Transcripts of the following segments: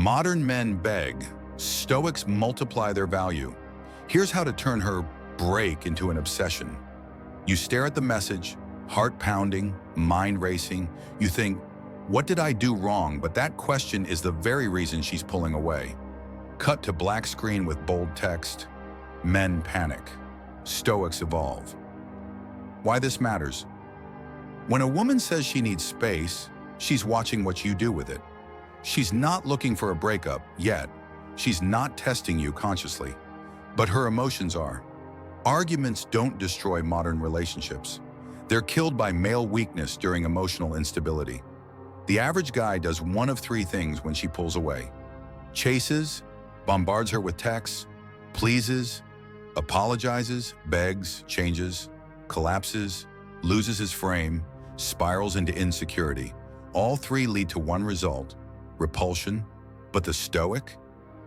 Modern men beg, Stoics multiply their value. Here's how to turn her break into an obsession. You stare at the message, heart pounding, mind racing. You think, what did I do wrong? But that question is the very reason she's pulling away. Cut to black screen with bold text. Men panic. Stoics evolve. Why this matters? When a woman says she needs space, she's watching what you do with it. She's not looking for a breakup yet. She's not testing you consciously. But her emotions are. Arguments don't destroy modern relationships. They're killed by male weakness during emotional instability. The average guy does one of three things when she pulls away. Chases, bombards her with texts, pleases, apologizes, begs, changes, collapses, loses his frame, spirals into insecurity. All three lead to one result: repulsion. But the Stoic?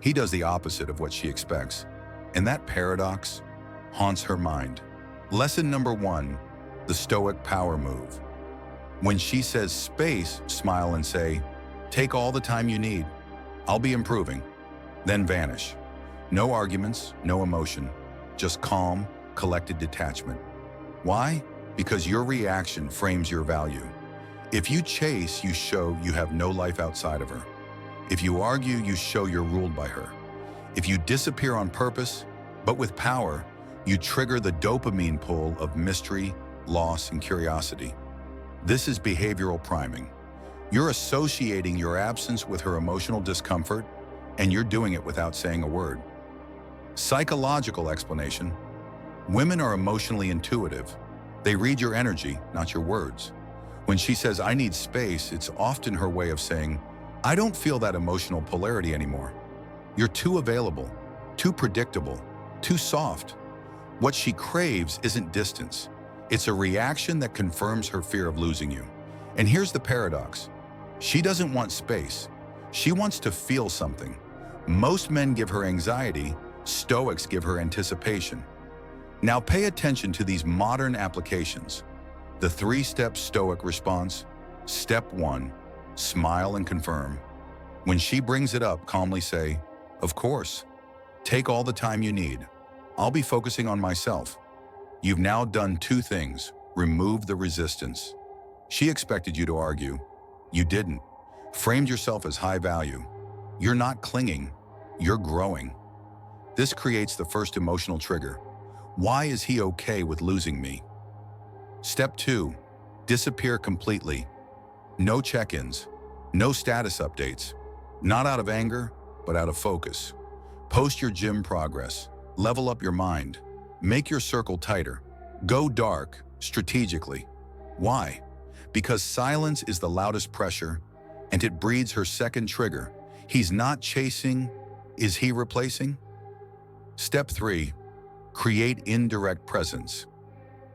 He does the opposite of what she expects. And that paradox haunts her mind. Lesson number 1, the Stoic power move. When she says space, smile and say, take all the time you need. I'll be improving. Then vanish. No arguments, no emotion, just calm, collected detachment. Why? Because your reaction frames your value. If you chase, you show you have no life outside of her. If you argue, you show you're ruled by her. If you disappear on purpose, but with power, you trigger the dopamine pull of mystery, loss, and curiosity. This is behavioral priming. You're associating your absence with her emotional discomfort, and you're doing it without saying a word. Psychological explanation. Women are emotionally intuitive. They read your energy, not your words. When she says, I need space, it's often her way of saying, I don't feel that emotional polarity anymore. You're too available, too predictable, too soft. What she craves isn't distance. It's a reaction that confirms her fear of losing you. And here's the paradox. She doesn't want space. She wants to feel something. Most men give her anxiety. Stoics give her anticipation. Now pay attention to these modern applications. The 3-step Stoic response. Step 1, smile and confirm. When she brings it up, calmly say, of course. Take all the time you need. I'll be focusing on myself. You've now done 2 things. Remove the resistance. She expected you to argue. You didn't. Framed yourself as high value. You're not clinging. You're growing. This creates the first emotional trigger. Why is he okay with losing me? Step 2, disappear completely. No check-ins, no status updates. Not out of anger, but out of focus. Post your gym progress. Level up your mind. Make your circle tighter. Go dark, strategically. Why? Because silence is the loudest pressure, and it breeds her second trigger. He's not chasing, is he replacing? Step 3, create indirect presence.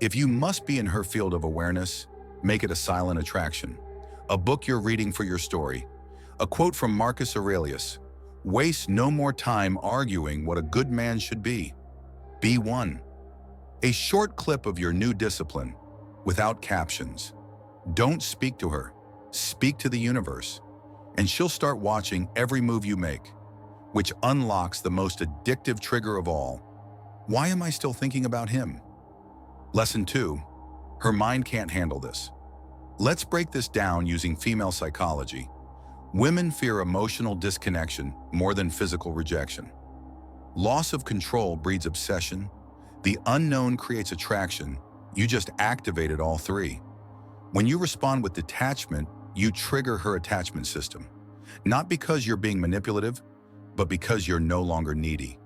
If you must be in her field of awareness, make it a silent attraction. A book you're reading for your story. A quote from Marcus Aurelius. Waste no more time arguing what a good man should be. Be one. A short clip of your new discipline, without captions. Don't speak to her. Speak to the universe. And she'll start watching every move you make, which unlocks the most addictive trigger of all. Why am I still thinking about him? Lesson 2, her mind can't handle this. Let's break this down using female psychology. Women fear emotional disconnection more than physical rejection. Loss of control breeds obsession. The unknown creates attraction. You just activated all 3. When you respond with detachment, you trigger her attachment system. Not because you're being manipulative, but because you're no longer needy.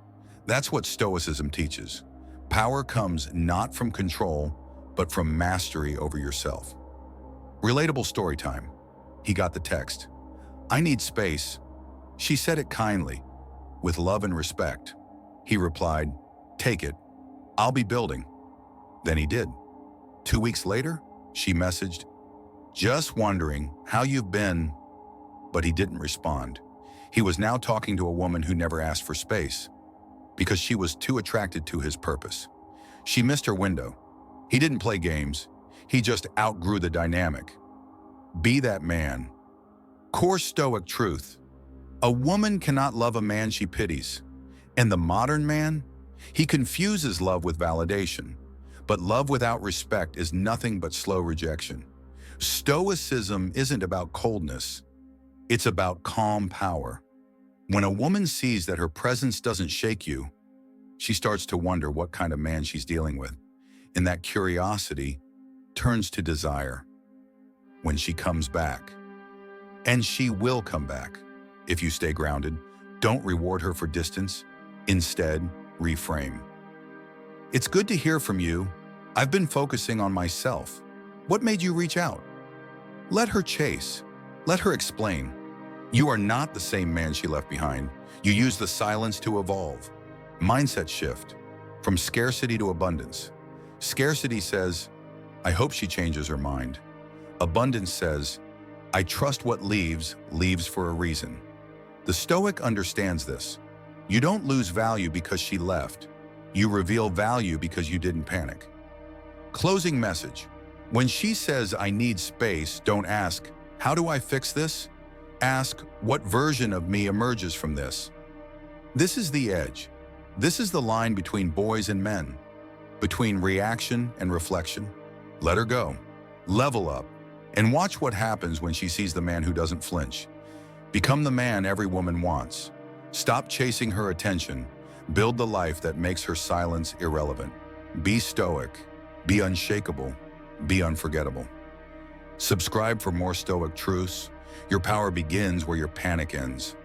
That's what Stoicism teaches. Power comes not from control, but from mastery over yourself. Relatable story time. He got the text. I need space. She said it kindly, with love and respect. He replied, take it. I'll be building. Then he did. 2 weeks later, she messaged, just wondering how you've been, but he didn't respond. He was now talking to a woman who never asked for space because she was too attracted to his purpose. She missed her window. He didn't play games. He just outgrew the dynamic. Be that man. Core Stoic truth. A woman cannot love a man she pities. And the modern man? He confuses love with validation. But love without respect is nothing but slow rejection. Stoicism isn't about coldness. It's about calm power. When a woman sees that her presence doesn't shake you, she starts to wonder what kind of man she's dealing with. And that curiosity turns to desire. When she comes back, and she will come back, if you stay grounded, don't reward her for distance. Instead, reframe. It's good to hear from you. I've been focusing on myself. What made you reach out? Let her chase. Let her explain. You are not the same man she left behind. You use the silence to evolve. Mindset shift from scarcity to abundance. Scarcity says, I hope she changes her mind. Abundance says, I trust what leaves for a reason. The Stoic understands this. You don't lose value because she left. You reveal value because you didn't panic. Closing message. When she says, I need space, don't ask, how do I fix this? Ask, what version of me emerges from this? This is the edge. This is the line between boys and men, between reaction and reflection. Let her go. Level up. And watch what happens when she sees the man who doesn't flinch. Become the man every woman wants. Stop chasing her attention. Build the life that makes her silence irrelevant. Be stoic. Be unshakable. Be unforgettable. Subscribe for more Stoic truths. Your power begins where your panic ends.